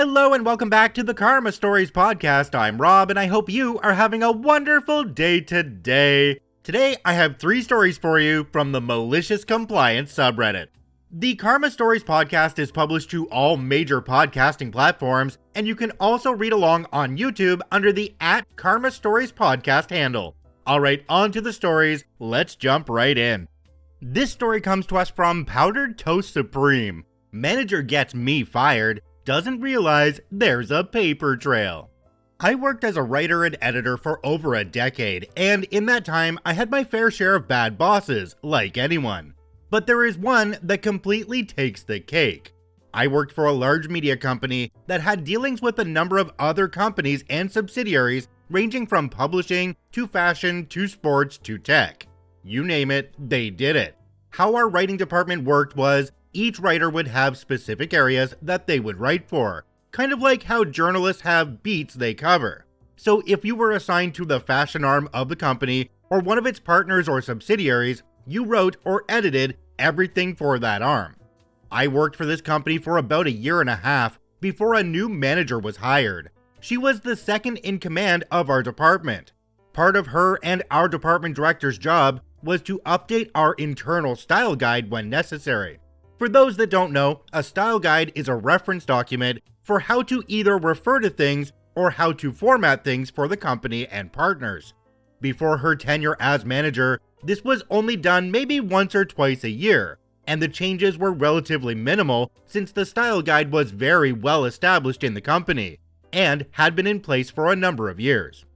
Hello and welcome back to the Karma Stories podcast. I'm Rob and I hope you are having a wonderful day today. Today I have 3 stories for you from the Malicious Compliance subreddit. The Karma Stories podcast is published to all major podcasting platforms, and you can also read along on YouTube under the @Karma Stories podcast handle. Alright, on to the stories, let's jump right in. This story comes to us from Powdered Toast Supreme. Manager gets me fired, doesn't realize there's a paper trail. I worked as a writer and editor for over a decade, and in that time I had my fair share of bad bosses, like anyone. But there is one that completely takes the cake. I worked for a large media company that had dealings with a number of other companies and subsidiaries ranging from publishing, to fashion, to sports, to tech. You name it, they did it. How our writing department worked was, each writer would have specific areas that they would write for, kind of like how journalists have beats they cover. So if you were assigned to the fashion arm of the company, or one of its partners or subsidiaries, you wrote or edited everything for that arm. I worked for this company for about a year and a half before a new manager was hired. She was the second in command of our department. Part of her and our department director's job was to update our internal style guide when necessary. For those that don't know, a style guide is a reference document for how to either refer to things or how to format things for the company and partners. Before her tenure as manager, this was only done maybe once or twice a year, and the changes were relatively minimal since the style guide was very well established in the company and had been in place for a number of years.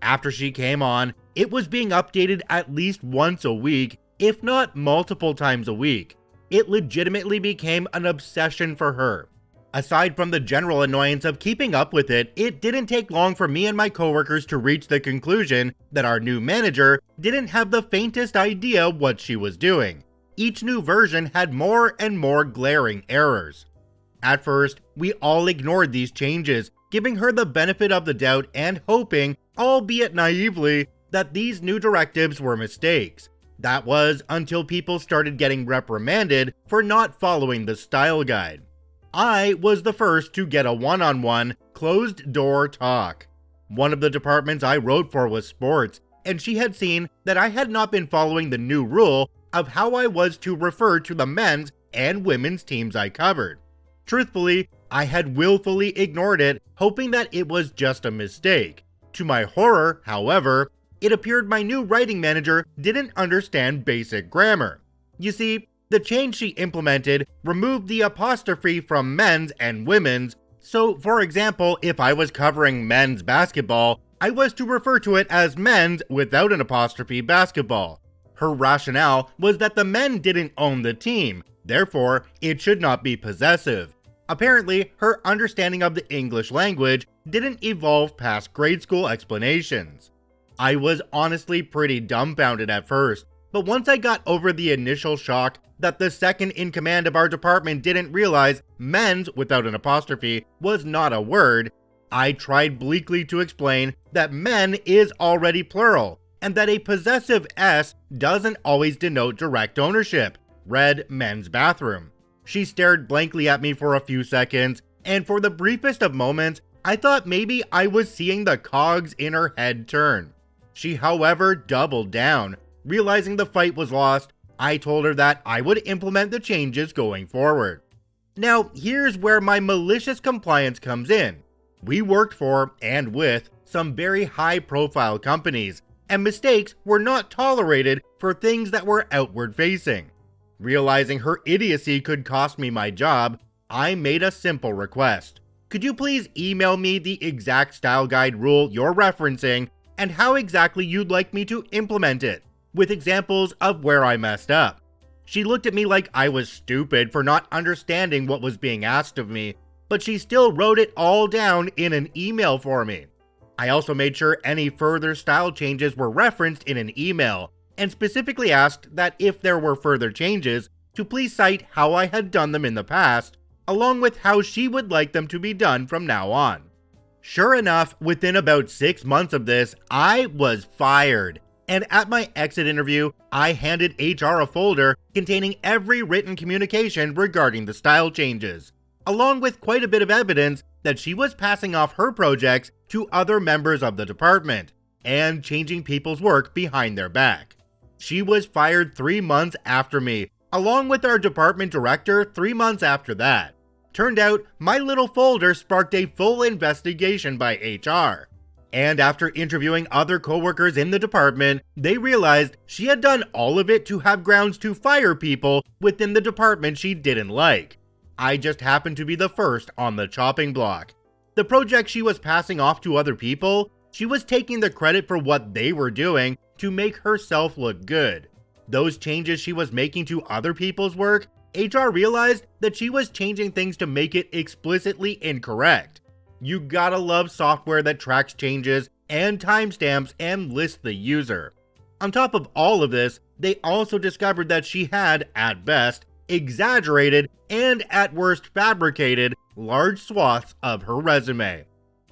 After she came on, it was being updated at least once a week, if not multiple times a week. It legitimately became an obsession for her. Aside from the general annoyance of keeping up with it, it didn't take long for me and my coworkers to reach the conclusion that our new manager didn't have the faintest idea what she was doing. Each new version had more and more glaring errors. At first, we all ignored these changes, giving her the benefit of the doubt and hoping, albeit naively, that these new directives were mistakes. That was until people started getting reprimanded for not following the style guide. I was the first to get a one-on-one, closed-door talk. One of the departments I wrote for was sports, and she had seen that I had not been following the new rule of how I was to refer to the men's and women's teams I covered. Truthfully, I had willfully ignored it, hoping that it was just a mistake. To my horror, however, it appeared my new writing manager didn't understand basic grammar. You see, the change she implemented removed the apostrophe from men's and women's, so for example, if I was covering men's basketball, I was to refer to it as men's without an apostrophe basketball. Her rationale was that the men didn't own the team, therefore it should not be possessive. Apparently, her understanding of the English language didn't evolve past grade school explanations. I was honestly pretty dumbfounded at first, but once I got over the initial shock that the second in command of our department didn't realize men's without an apostrophe was not a word, I tried bleakly to explain that men is already plural, and that a possessive S doesn't always denote direct ownership. Read men's bathroom. She stared blankly at me for a few seconds, and for the briefest of moments, I thought maybe I was seeing the cogs in her head turn. She, however, doubled down. Realizing the fight was lost, I told her that I would implement the changes going forward. Now, here's where my malicious compliance comes in. We worked for, and with, some very high-profile companies, and mistakes were not tolerated for things that were outward-facing. Realizing her idiocy could cost me my job, I made a simple request. Could you please email me the exact style guide rule you're referencing and how exactly you'd like me to implement it, with examples of where I messed up? She looked at me like I was stupid for not understanding what was being asked of me, but she still wrote it all down in an email for me. I also made sure any further style changes were referenced in an email, and specifically asked that if there were further changes, to please cite how I had done them in the past, along with how she would like them to be done from now on. Sure enough, within about 6 months of this, I was fired. And at my exit interview, I handed HR a folder containing every written communication regarding the style changes, along with quite a bit of evidence that she was passing off her projects to other members of the department and changing people's work behind their back. She was fired 3 months after me, along with our department director 3 months after that. Turned out, my little folder sparked a full investigation by HR. And after interviewing other coworkers in the department, they realized she had done all of it to have grounds to fire people within the department she didn't like. I just happened to be the first on the chopping block. The project she was passing off to other people, she was taking the credit for what they were doing to make herself look good. Those changes she was making to other people's work, HR realized that she was changing things to make it explicitly incorrect. You gotta love software that tracks changes and timestamps and lists the user. On top of all of this, they also discovered that she had, at best, exaggerated and at worst fabricated large swaths of her resume.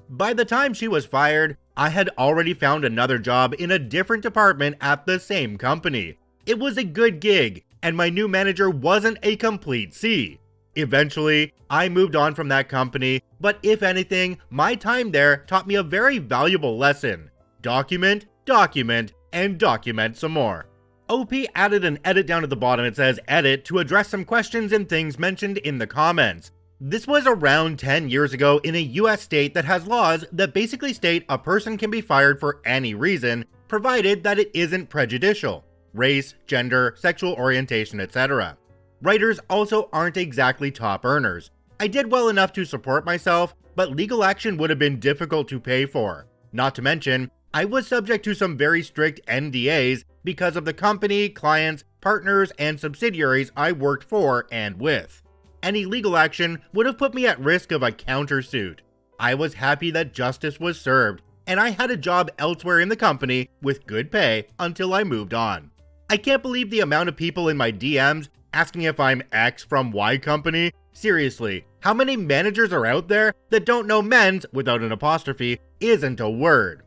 By the time she was fired, I had already found another job in a different department at the same company. It was a good gig, and my new manager wasn't a complete C. Eventually, I moved on from that company, but if anything, my time there taught me a very valuable lesson. Document, document, and document some more. OP added an edit down at the bottom. It says edit to address some questions and things mentioned in the comments. This was around 10 years ago in a US state that has laws that basically state a person can be fired for any reason, provided that it isn't prejudicial. Race, gender, sexual orientation, etc. Writers also aren't exactly top earners. I did well enough to support myself, but legal action would have been difficult to pay for. Not to mention, I was subject to some very strict NDAs because of the company, clients, partners, and subsidiaries I worked for and with. Any legal action would have put me at risk of a countersuit. I was happy that justice was served, and I had a job elsewhere in the company with good pay until I moved on. I can't believe the amount of people in my DMs asking if I'm X from Y company. Seriously, how many managers are out there that don't know men's, without an apostrophe, isn't a word?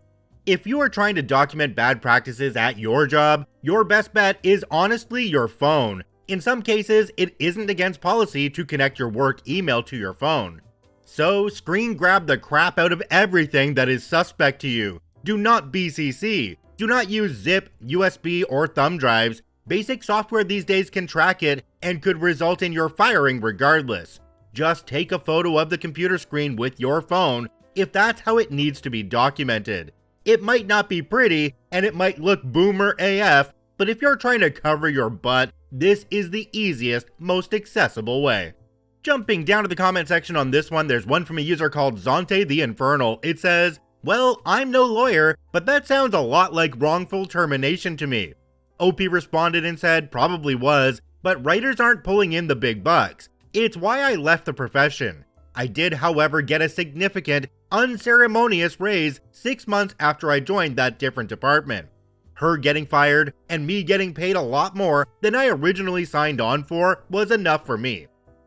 If you are trying to document bad practices at your job, your best bet is honestly your phone. In some cases, it isn't against policy to connect your work email to your phone. So screen grab the crap out of everything that is suspect to you. Do not BCC. Do not use zip, USB, or thumb drives. Basic software these days can track it and could result in your firing regardless. Just take a photo of the computer screen with your phone if that's how it needs to be documented. It might not be pretty and it might look boomer AF, but if you're trying to cover your butt, this is the easiest, most accessible way. Jumping down to the comment section on this one, there's one from a user called Zonte the Infernal. It says, "Well, I'm no lawyer, but that sounds a lot like wrongful termination to me." OP responded and said, "Probably was, but writers aren't pulling in the big bucks. It's why I left the profession. I did, however, get a significant, unceremonious raise 6 months after I joined that different department. Her getting fired and me getting paid a lot more than I originally signed on for was enough for me."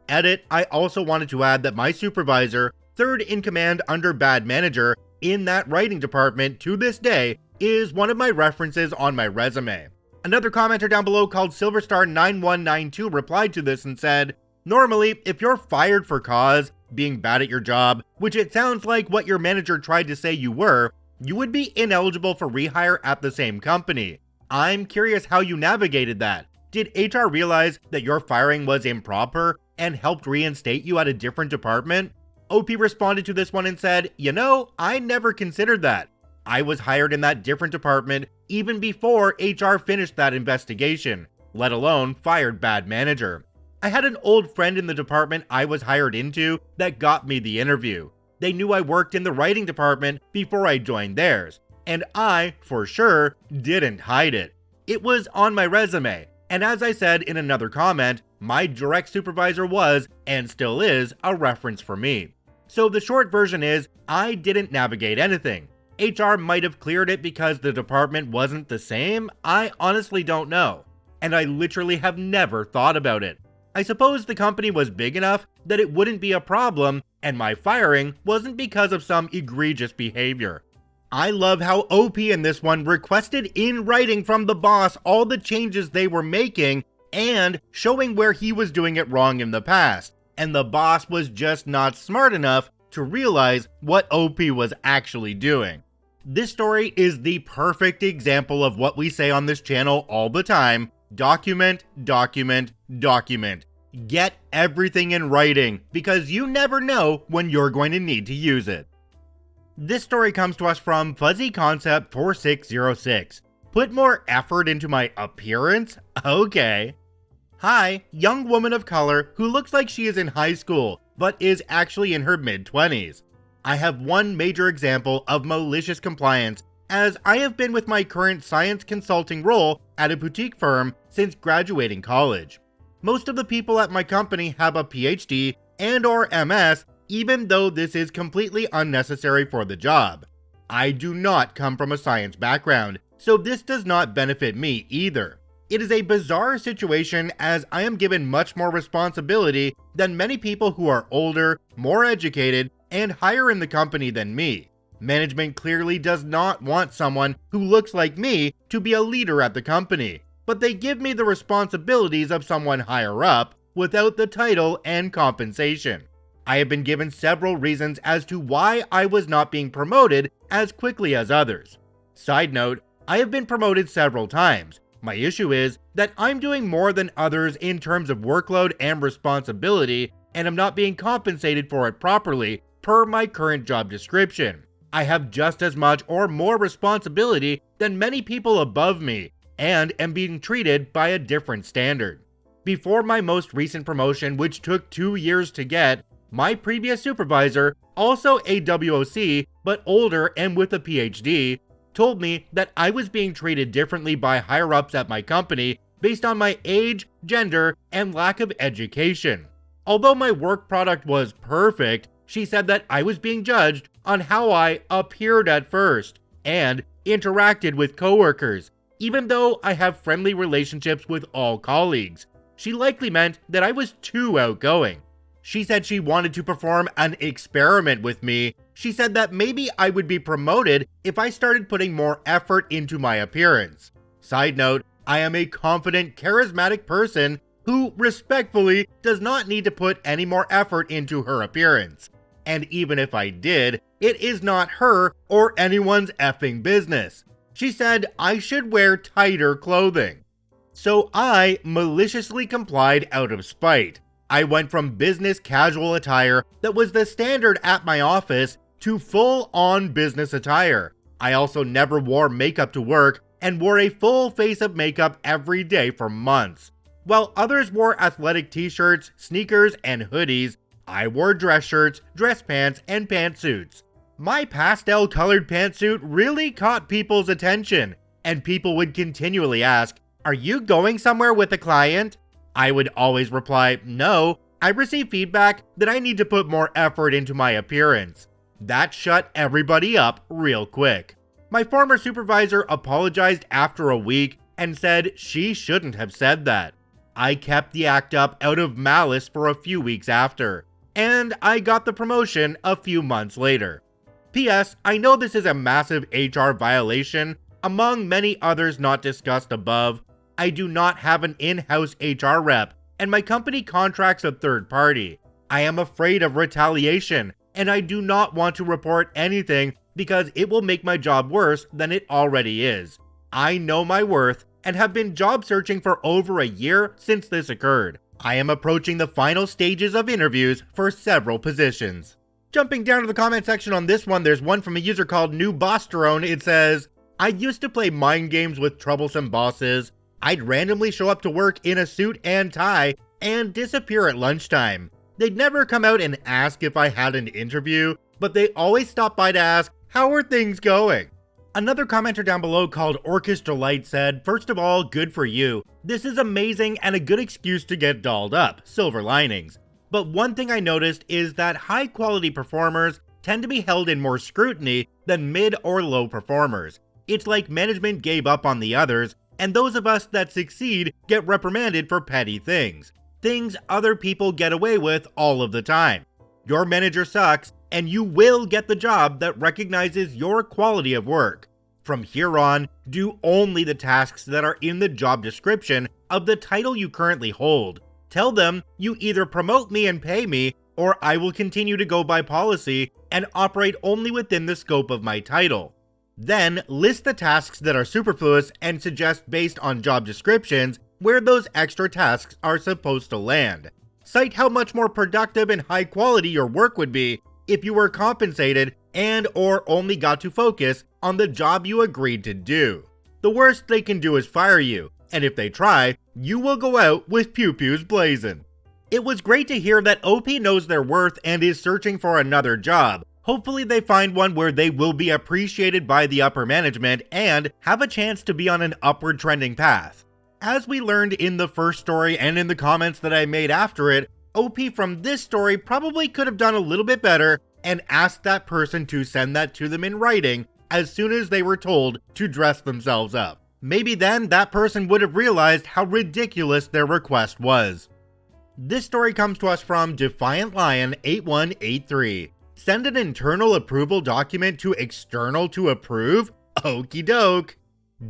Edit, I also wanted to add that my supervisor, third in command under bad manager, in that writing department to this day, is one of my references on my resume. Another commenter down below called Silverstar9192 replied to this and said, "Normally, if you're fired for cause, being bad at your job, which it sounds like what your manager tried to say you were, you would be ineligible for rehire at the same company. I'm curious how you navigated that. Did HR realize that your firing was improper and helped reinstate you at a different department?" OP responded to this one and said, "You know, I never considered that. I was hired in that different department even before HR finished that investigation, let alone fired bad manager. I had an old friend in the department I was hired into that got me the interview. They knew I worked in the writing department before I joined theirs, and I, for sure, didn't hide it. It was on my resume, and as I said in another comment, my direct supervisor was, and still is, a reference for me. So the short version is, I didn't navigate anything. HR might have cleared it because the department wasn't the same. I honestly don't know. And I literally have never thought about it. I suppose the company was big enough that it wouldn't be a problem, and my firing wasn't because of some egregious behavior. I love how OP in this one requested in writing from the boss all the changes they were making and showing where he was doing it wrong in the past, and the boss was just not smart enough to realize what OP was actually doing. This story is the perfect example of what we say on this channel all the time: document, document, document. Get everything in writing, because you never know when you're going to need to use it. This story comes to us from Fuzzy Concept 4606. Put more effort into my appearance? Okay. Hi, young woman of color who looks like she is in high school, but is actually in her mid-20s. I have one major example of malicious compliance, as I have been with my current science consulting role at a boutique firm since graduating college. Most of the people at my company have a PhD and/or MS, even though this is completely unnecessary for the job. I do not come from a science background, so this does not benefit me either. It is a bizarre situation, as I am given much more responsibility than many people who are older, more educated, and higher in the company than me. Management clearly does not want someone who looks like me to be a leader at the company, but they give me the responsibilities of someone higher up without the title and compensation. I have been given several reasons as to why I was not being promoted as quickly as others. Side note, I have been promoted several times. My issue is that I'm doing more than others in terms of workload and responsibility, and I'm not being compensated for it properly per my current job description. I have just as much or more responsibility than many people above me, and am being treated by a different standard. Before my most recent promotion, which took 2 years to get, my previous supervisor, also a WOC, but older and with a PhD, told me that I was being treated differently by higher-ups at my company based on my age, gender, and lack of education. Although my work product was perfect, she said that I was being judged on how I appeared at first and interacted with coworkers, even though I have friendly relationships with all colleagues. She likely meant that I was too outgoing. She said she wanted to perform an experiment with me. She said that maybe I would be promoted if I started putting more effort into my appearance. Side note, I am a confident, charismatic person who respectfully does not need to put any more effort into her appearance. And even if I did, it is not her or anyone's effing business. She said I should wear tighter clothing. So I maliciously complied out of spite. I went from business casual attire that was the standard at my office to full-on business attire. I also never wore makeup to work and wore a full face of makeup every day for months. While others wore athletic t-shirts, sneakers, and hoodies, I wore dress shirts, dress pants, and pantsuits. My pastel-colored pantsuit really caught people's attention, and people would continually ask, "Are you going somewhere with a client?" I would always reply, "No, I received feedback that I need to put more effort into my appearance." That shut everybody up real quick. My former supervisor apologized after a week and said she shouldn't have said that. I kept the act up out of malice for a few weeks after, and I got the promotion a few months later. P.S. I know this is a massive HR violation, among many others not discussed above. I do not have an in-house HR rep, and my company contracts a third party. I am afraid of retaliation, and I do not want to report anything because it will make my job worse than it already is. I know my worth and have been job searching for over a year since this occurred. I am approaching the final stages of interviews for several positions. Jumping down to the comment section on this one, there's one from a user called New Bosterone. It says, "I used to play mind games with troublesome bosses. I'd randomly show up to work in a suit and tie and disappear at lunchtime. They'd never come out and ask if I had an interview, but they always stop by to ask, 'How are things going?'" Another commenter down below called Orchestra Light said, "First of all, good for you. This is amazing and a good excuse to get dolled up, silver linings. But one thing I noticed is that high quality performers tend to be held in more scrutiny than mid or low performers. It's like management gave up on the others, and those of us that succeed get reprimanded for petty things. Things other people get away with all of the time. Your manager sucks, and you will get the job that recognizes your quality of work. From here on, do only the tasks that are in the job description of the title you currently hold. Tell them you either promote me and pay me, or I will continue to go by policy and operate only within the scope of my title. Then list the tasks that are superfluous and suggest based on job descriptions where those extra tasks are supposed to land. Cite how much more productive and high quality your work would be if you were compensated and or only got to focus on the job you agreed to do. The worst they can do is fire you, and if they try, you will go out with pew-pews blazing. It was great to hear that OP knows their worth and is searching for another job. Hopefully they find one where they will be appreciated by the upper management and have a chance to be on an upward trending path. As we learned in the first story and in the comments that I made after it, OP from this story probably could have done a little bit better and asked that person to send that to them in writing as soon as they were told to dress themselves up. Maybe then that person would have realized how ridiculous their request was. This story comes to us from Defiant Lion 8183. Send an internal approval document to external to approve? Okie doke.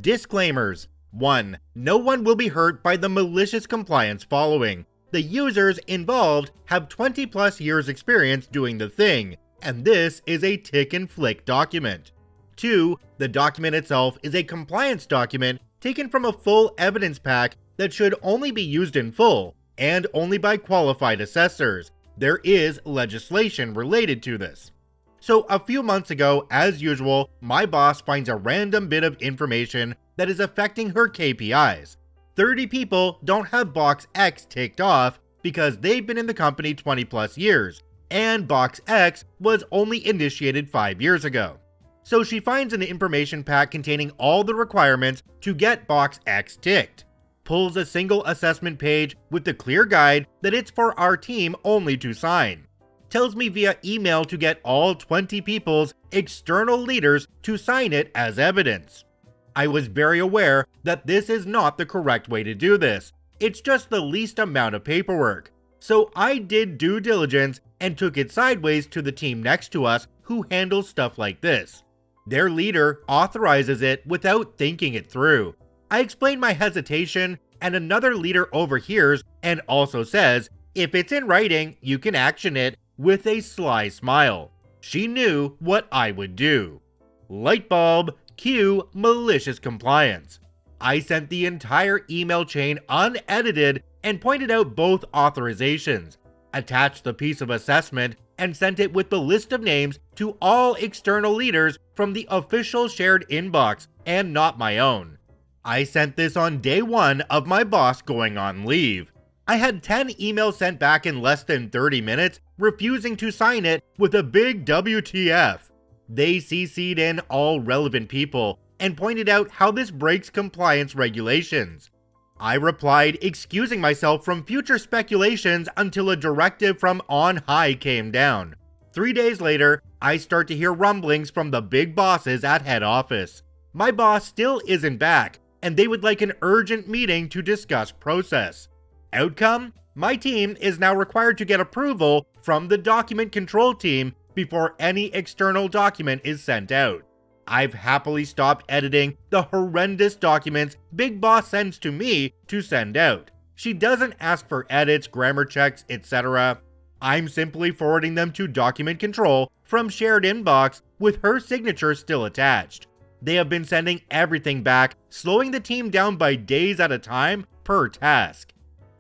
Disclaimers. 1. No one will be hurt by the malicious compliance following. The users involved have 20 plus years experience doing the thing, and this is a tick and flick document. 2. The document itself is a compliance document taken from a full evidence pack that should only be used in full, and only by qualified assessors. There is legislation related to this. So a few months ago, as usual, my boss finds a random bit of information that is affecting her KPIs. 30 people don't have box X ticked off because they've been in the company 20 plus years, and box X was only initiated 5 years ago. So she finds an information pack containing all the requirements to get box X ticked, pulls a single assessment page with the clear guide that it's for our team only to sign, tells me via email to get all 20 people's external leaders to sign it as evidence. I was very aware that this is not the correct way to do this. It's just the least amount of paperwork. So I did due diligence and took it sideways to the team next to us who handles stuff like this. Their leader authorizes it without thinking it through. I explain my hesitation, and another leader overhears and also says, if it's in writing, you can action it, with a sly smile. She knew what I would do. Light bulb. Cue malicious compliance. I sent the entire email chain unedited and pointed out both authorizations, attached the piece of assessment, and sent it with the list of names to all external leaders from the official shared inbox and not my own. I sent this on day 1 of my boss going on leave. I had 10 emails sent back in less than 30 minutes, refusing to sign it with a big WTF. They CC'd in all relevant people and pointed out how this breaks compliance regulations. I replied excusing myself from future speculations until a directive from on high came down. 3 days later, I start to hear rumblings from the big bosses at head office. My boss still isn't back, and they would like an urgent meeting to discuss process. Outcome? My team is now required to get approval from the document control team before any external document is sent out. I've happily stopped editing the horrendous documents Big Boss sends to me to send out. She doesn't ask for edits, grammar checks, etc. I'm simply forwarding them to document control from shared inbox with her signature still attached. They have been sending everything back, slowing the team down by days at a time per task.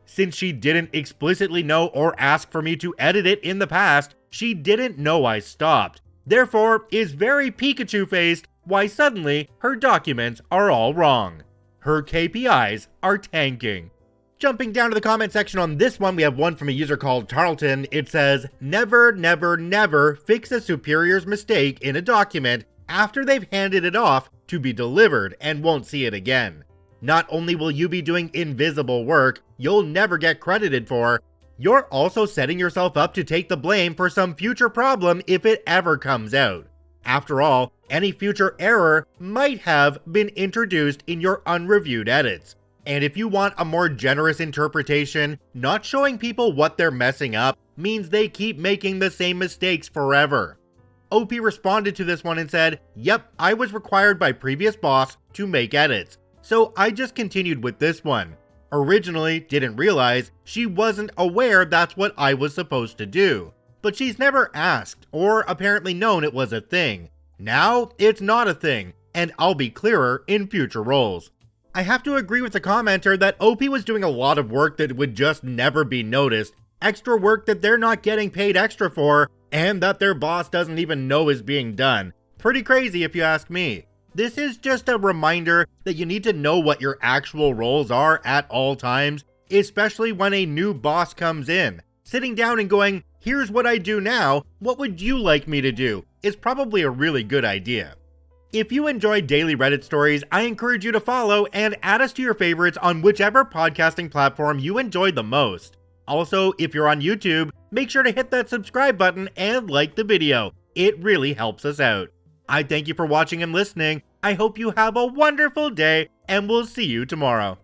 Since she didn't explicitly know or ask for me to edit it in the past, she didn't know I stopped. Therefore, is very Pikachu-faced why suddenly her documents are all wrong. Her KPIs are tanking. Jumping down to the comment section on this one, we have one from a user called Tarleton. It says, never, never, never fix a superior's mistake in a document after they've handed it off to be delivered and won't see it again. Not only will you be doing invisible work you'll never get credited for, you're also setting yourself up to take the blame for some future problem if it ever comes out. After all, any future error might have been introduced in your unreviewed edits. And if you want a more generous interpretation, not showing people what they're messing up means they keep making the same mistakes forever. OP responded to this one and said, yep, I was required by previous boss to make edits, so I just continued with this one. Originally didn't realize she wasn't aware that's what I was supposed to do. But she's never asked or apparently known it was a thing. Now it's not a thing, and I'll be clearer in future roles. I have to agree with the commenter that OP was doing a lot of work that would just never be noticed, extra work that they're not getting paid extra for, and that their boss doesn't even know is being done. Pretty crazy if you ask me. This is just a reminder that you need to know what your actual roles are at all times, especially when a new boss comes in. Sitting down and going, here's what I do now, what would you like me to do, is probably a really good idea. If you enjoyed daily Reddit stories, I encourage you to follow and add us to your favorites on whichever podcasting platform you enjoyed the most. Also, if you're on YouTube, make sure to hit that subscribe button and like the video. It really helps us out. I thank you for watching and listening. I hope you have a wonderful day, and we'll see you tomorrow.